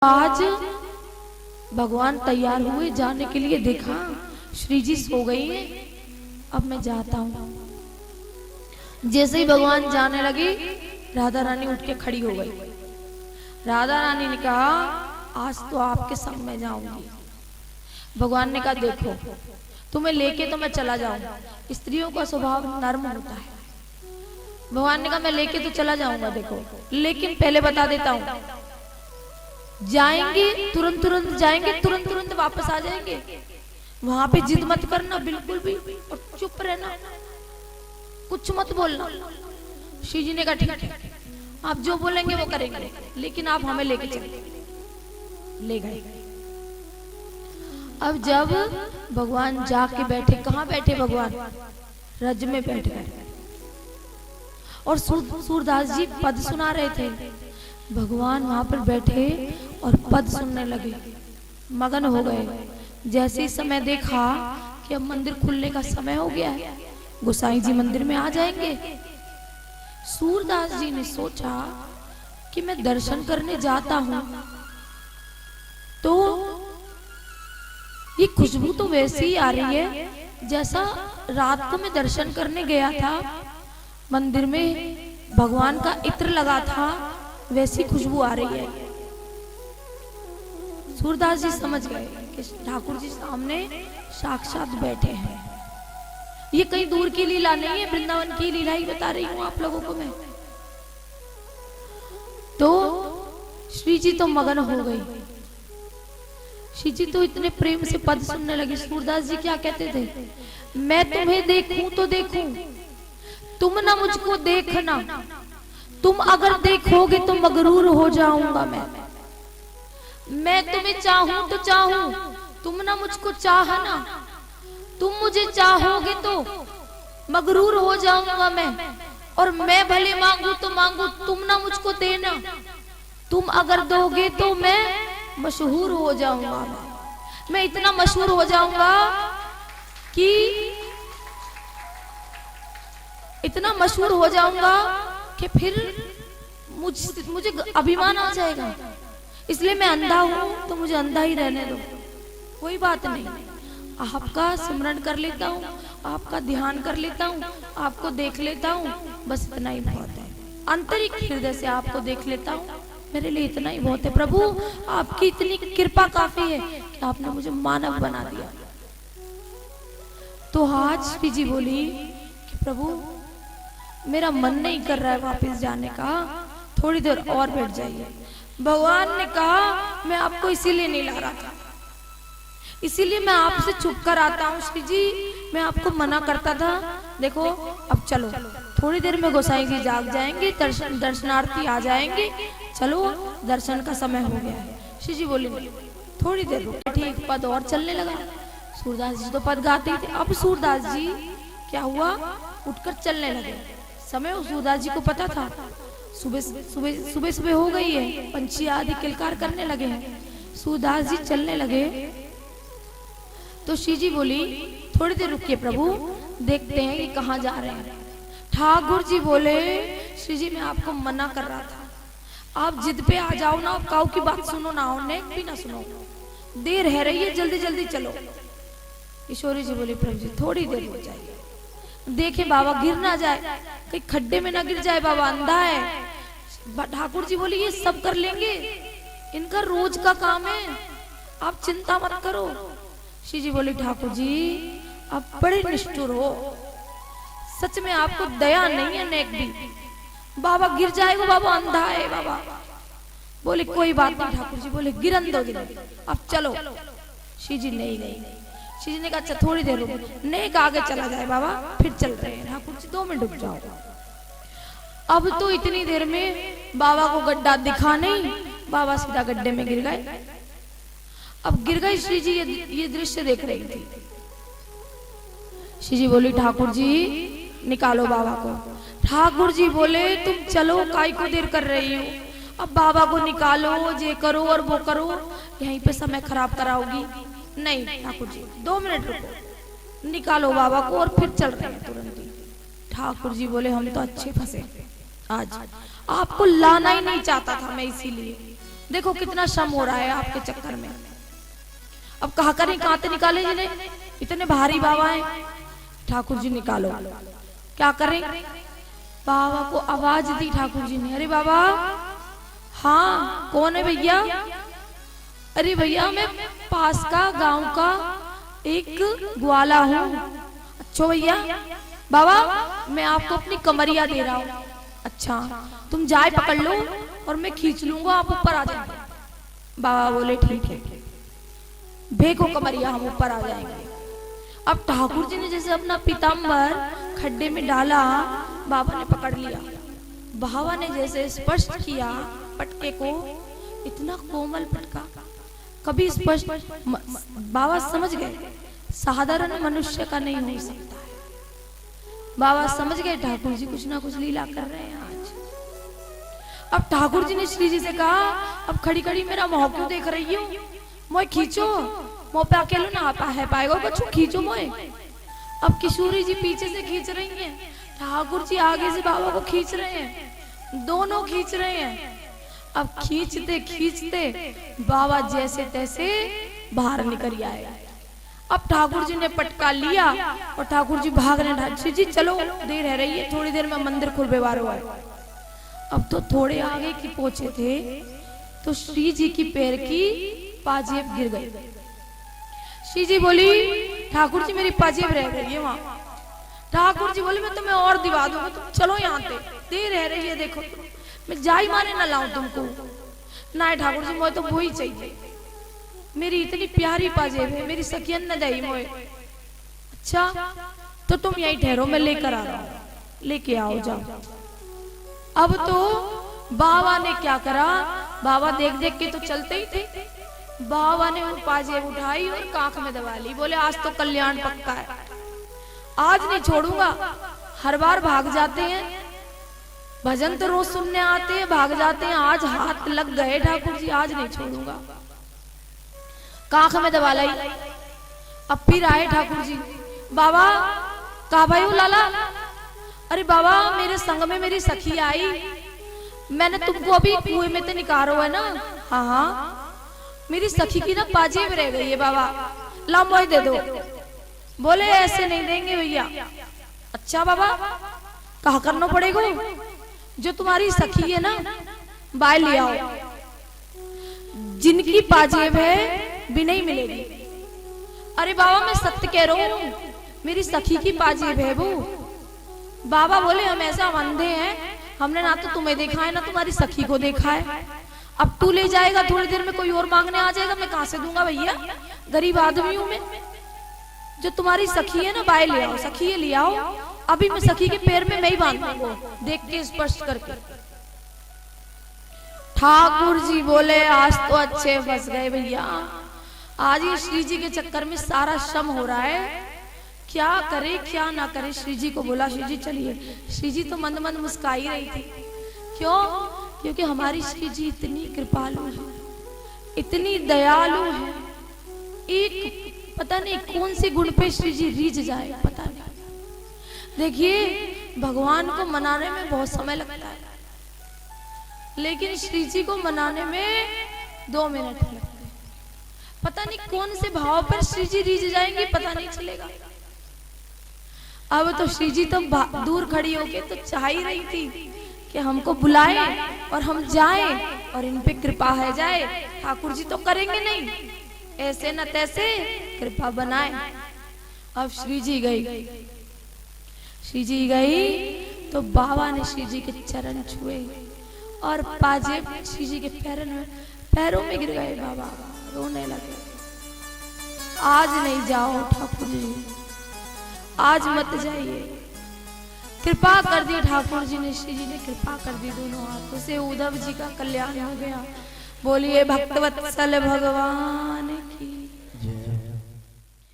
आज भगवान तैयार हुए जाने के लिए, देखा श्री जी सो गई है, अब मैं जाता हूं। जैसे ही भगवान जाने लगे राधा रानी उठ के खड़ी हो गई। राधा रानी ने कहा आज तो आपके संग में जाऊंगी। भगवान ने कहा देखो तुम्हें लेके तो मैं चला जाऊंगा, स्त्रियों का स्वभाव नर्म होता है। भगवान ने कहा मैं लेके तो चला जाऊंगा देखो, लेकिन पहले बता देता हूं जाएंगे तुरंत तुरंत जाएंगे, तुरंत तुरंत वापस आ जाएंगे। वहां पे जिद मत करना बिल्कुल भी, और चुप रहना, कुछ मत बोलना। श्री जी ने कहा ठीक है आप जो बोलेंगे वो करेंगे, लेकिन आप हमें लेके चलेंगे। ले गए। अब जब भगवान जाके बैठे, कहाँ बैठे भगवान? रज में बैठ गए। और सूरदास जी पद सुना रहे थे। भगवान वहां पर बैठे और पद सुनने लगे, मगन हो गए। जैसे ही समय देखा कि अब मंदिर खुलने का समय हो गया है, गोसाई जी मंदिर में आ जाएंगे। सूरदास जी ने सोचा कि मैं दर्शन करने जाता हूं तो ये खुशबू तो वैसी ही आ रही है जैसा रात को मैं दर्शन करने गया था, मंदिर में भगवान का इत्र लगा था, वैसी खुशबू आ रही है। सूरदास जी समझ गए कि ठाकुर जी सामने साक्षात बैठे हैं। ये कहीं दूर की लीला नहीं है, वृंदावन की लीला ही बता रही हूं आप लोगों को मैं। तो श्री जी तो मगन हो गई। श्री जी तो इतने प्रेम से पद सुनने लगे। सूरदास जी क्या कहते थे? मैं तुम्हें देखूं तो देखूं, तुम ना मुझको देखना, तुम अगर देखोगे तो मगरूर हो जाऊंगा मैं तुम्हें चाहूं तो चाहूं, तुम ना मुझको चाहना, तुम मुझे चाहोगे तो मगरूर हो जाऊंगा मैं। और मैं भले मांगू तो मांगू, तुम ना मुझको देना, तुम अगर दोगे तो मैं मशहूर हो जाऊंगा। मैं इतना मशहूर हो जाऊंगा कि इतना मशहूर हो जाऊंगा कि फिर मुझे अभिमान आ जाएगा। इसलिए मैं अंधा हूं तो मुझे अंधा ही रहने दो, कोई बात नहीं। आपका स्मरण कर लेता हूँ, आपका ध्यान कर लेता हूँ, आपको देख लेता हूँ, बस इतना ही बहुत है। आंतरिक हृदय से आपको देख लेता हूँ, मेरे लिए इतना ही बहुत है। प्रभु आपकी इतनी कृपा काफी है कि आपने मुझे मानव बना दिया। तो आज श्री जी बोली कि प्रभु मेरा मन नहीं कर रहा है वापस जाने का, थोड़ी देर और बैठ जाइए। भगवान ने कहा मैं आपको इसीलिए नहीं ला रहा था, इसीलिए मैं आपसे छुप कर आता हूँ श्री जी। मैं आपको मना करता था, देखो अब चलो, थोड़ी देर में गोसाई जी जाग जाएंगे, दर्शनार्थी आ जाएंगे, चलो दर्शन का समय हो गया है। श्री जी बोले थोड़ी देर रुको। ठीक, पद और चलने लगा। सूरदास जी तो पद गाते थे। अब सूरदास जी क्या हुआ, उठकर चलने लगे। समय सूरदास जी को पता था सुबह सुबह सुबह सुबह हो गई है, पंछी आदि किलकार करने लगे हैं। सूरदास जी चलने लगे तो श्री जी बोली थोड़ी देर रुकिए प्रभु, देखते हैं कि कहाँ जा रहे हैं। ठाकुर जी बोले श्री जी मैं आपको मना कर रहा था, आप जिद पे आ जाओ ना, काऊ की बात सुनो ना, नेक भी ना सुनो, देर है रही है, जल्दी जल्दी चलो। ईश्वरी जी बोले प्रभु जी थोड़ी देर हो जाएगी, देखे बाबा गिर ना जाए, कहीं खड्डे में ना गिर जाए, बाबा अंधा है। ठाकुर जी बोले ये सब कर लेंगे, इनका रोज का काम है, आप चिंता मत करो। श्री जी बोले ठाकुर जी आप बड़े निष्ठुर हो, सच में आपको दया नहीं है नेक भी, बाबा गिर जाएगा, बाबा अंधा है बाबा। बोले कोई बात नहीं ठाकुर जी। बोले गिरन दो अब चलो। श्री जी नहीं गई। श्री जी ने कहा अच्छा थोड़ी देर रुको, नेक आगे चला जाए बाबा, फिर चल रहे हैं। ठाकुर जी 2 मिनट रुक जाओ। अब तो इतनी देर में बाबा को गड्ढा दिखा नहीं, बाबा सीधा गड्ढे में गिर गए। अब गिर गए श्री जी, ये दृश्य देख रही थी। श्री जी बोली ठाकुर जी निकालो बाबा को। ठाकुर जी बोले तुम चलो, काई को देर कर रही हो, अब बाबा को निकालो, ये करो और वो करो, यहीं पे समय खराब कराओगी। नहीं ठाकुर जी 2 मिनट रुको, निकालो बाबा को और फिर चल रहे हैं तुरंत ही। ठाकुर जी बोले हम तो अच्छे फंसे आज, आपको लाना ही नहीं चाहता था मैं, इसीलिए देखो कितना श्रम हो रहा है आपके चक्कर में। अब कहा करें, कहां से निकाले जिन्हें, इतने भारी बाबा हैं। ठाकुर जी निकालो, क्या करें। बाबा को आवाज दी ठाकुर जी ने, अरे बाबा, हाँ कौन है भैया। अरे भैया मैं पास का गांव का एक ग्वाला हूँ। अच्छा भैया, बाबा मैं आपको अपनी कमरिया दे रहा हूँ। अच्छा तुम जाए पकड़ लो और मैं खींच लूंगा, आप ऊपर आ जाएंगे। बाबा बोले ठीक है, भेगो कमरिया, हम ऊपर आ जाएंगे। अब ठाकुर जी ने जैसे अपना पीताम्बर खड्डे में डाला, बाबा ने पकड़ लिया। बाबा ने जैसे स्पर्श किया पटके को, इतना कोमल पटका कभी स्पर्श, बाबा समझ गए साधारण मनुष्य का नहीं हो सकता है। बाबा समझ गए ठाकुर जी कुछ ना कुछ लीला कर रहे हैं आज। अब ठाकुर जी ने श्री जी से कहा, अब खड़ी खड़ी मेरा मुंह क्यों देख रही हो, मोए खींचो, मुंह पे अकेले ना आता है पाएगा कुछ, खींचो मोए। अब किशोरी जी पीछे से खींच रही हैं, ठाकुर जी आगे से बाबा को खींच रहे हैं, दोनों खींच रहे हैं। अब खींचते खींचते बाबा जैसे तैसे बाहर निकल आए। अब ठाकुर जी ने पटका लिया और ठाकुर जी भागने लगे। श्री जी चलो, देर रह रही है, थोड़ी देर में मंदिर खुल बेवार हुआ है। अब तो थोड़े आगे की पहुंचे थे तो श्री जी की पैर की पाजेब गिर गई। श्री जी बोली, ठाकुर जी मेरी पाजेब रह गई है वहां। ठाकुर जी बोले मैं तुम्हें और दिवा दूंगा, तुम चलो यहाँ पे, देर रह रही है, देखो मैं जाई मारे ना लाऊं तुमको। ना ठाकुर जी मुझे तो वो ही चाहिए, मेरी इतनी प्यारी पाजेब है, मेरी सखियन न दई मोए। अच्छा तो तुम यहीं ठहरो, मैं लेकर आ रहा हूँ, लेके आओ जाओ। अब तो बाबा ने क्या करा, बाबा देख देख के तो चलते ही थे। बाबा ने वो पाजेब उठाई और कांख में दबा ली। बोले आज तो कल्याण पक्का है, आज नहीं छोड़ूंगा। हर बार भाग जाते हैं, भजन तो रोज सुनने आते हैं, भाग जाते हैं, आज हाथ लग गए ठाकुर जी, आज नहीं छोड़ूंगा। कांख में दबा लाई। अब फिर आए ठाकुर जी, बाबा कहा भाई हो लाला। अरे बाबा मेरे संग में मेरी सखी आई, मैंने तुमको अभी कुएं में तो निकालो है ना। हाँ हाँ, मेरी सखी की ना पाजेब रह गई है बाबा, ला मोए दे दो। बोले ऐसे नहीं देंगे भैया। अच्छा बाबा कहा करना पड़ेगा, जो तुम्हारी सखी है ना बाय ले आओ, जिनकी पाजेब है भी नहीं मिलेगी। अरे बाबा मैं सत्य कह रहा हूं, मेरी सखी की पाजेब है वो। बाबा बोले हम ऐसा अंधे हैं, हमने ना तो तुम्हें देखा है ना तुम्हारी सखी को देखा है। अब तू ले जाएगा, थोड़ी देर में कोई और मांगने आ जाएगा, मैं कहां से दूंगा भैया, गरीब आदमी हूं मैं। जो तुम्हारी सखी है ना बाय ले आओ, सखी ले आओ, अभी मैं सखी के पैर में मैं ही बांधूंगा, देख के स्पष्ट करके। ठाकुर जी बोले आज तो अच्छे फंस गए भैया, आज ये श्री जी के चक्कर में सारा श्रम हो रहा है, क्या करे क्या ना करे। श्री जी को बोला श्री जी चलिए। श्री जी तो मंद मंद मुस्काई रही थी। क्यों? क्योंकि हमारी श्री जी इतनी कृपालु है, इतनी दयालु है। एक पता नहीं कौन से गुण पे श्री जी रीझ जाए, पता नहीं। देखिए भगवान को मनाने में बहुत समय लगता है, लेकिन श्री जी को मनाने में 2 मिनट लगते हैं। पता नहीं कौन से भाव पर श्री जी रीझ जाएंगे, पता नहीं चलेगा। अब तो श्री जी तो दूर खड़ी होके तो चाह ही रही थी कि हमको बुलाए और हम जाएं और इन पे कृपा है जाए। ठाकुर जी तो करेंगे नहीं, ऐसे न तैसे कृपा बनाए। अब श्री जी गई, श्री जी गई तो बाबा ने श्री जी के चरण छुए और पाजेब श्री जी के पैरों में गिर गए। बाबा रोने लगे, आज नहीं जाओ ठाकुर जी, आज मत जाइए। कृपा कर दी ठाकुर जी ने, श्री जी ने कृपा कर दी, दोनों हाथों से उद्धव जी का कल्याण हो गया। बोलिए भक्तवत्सल भगवान की।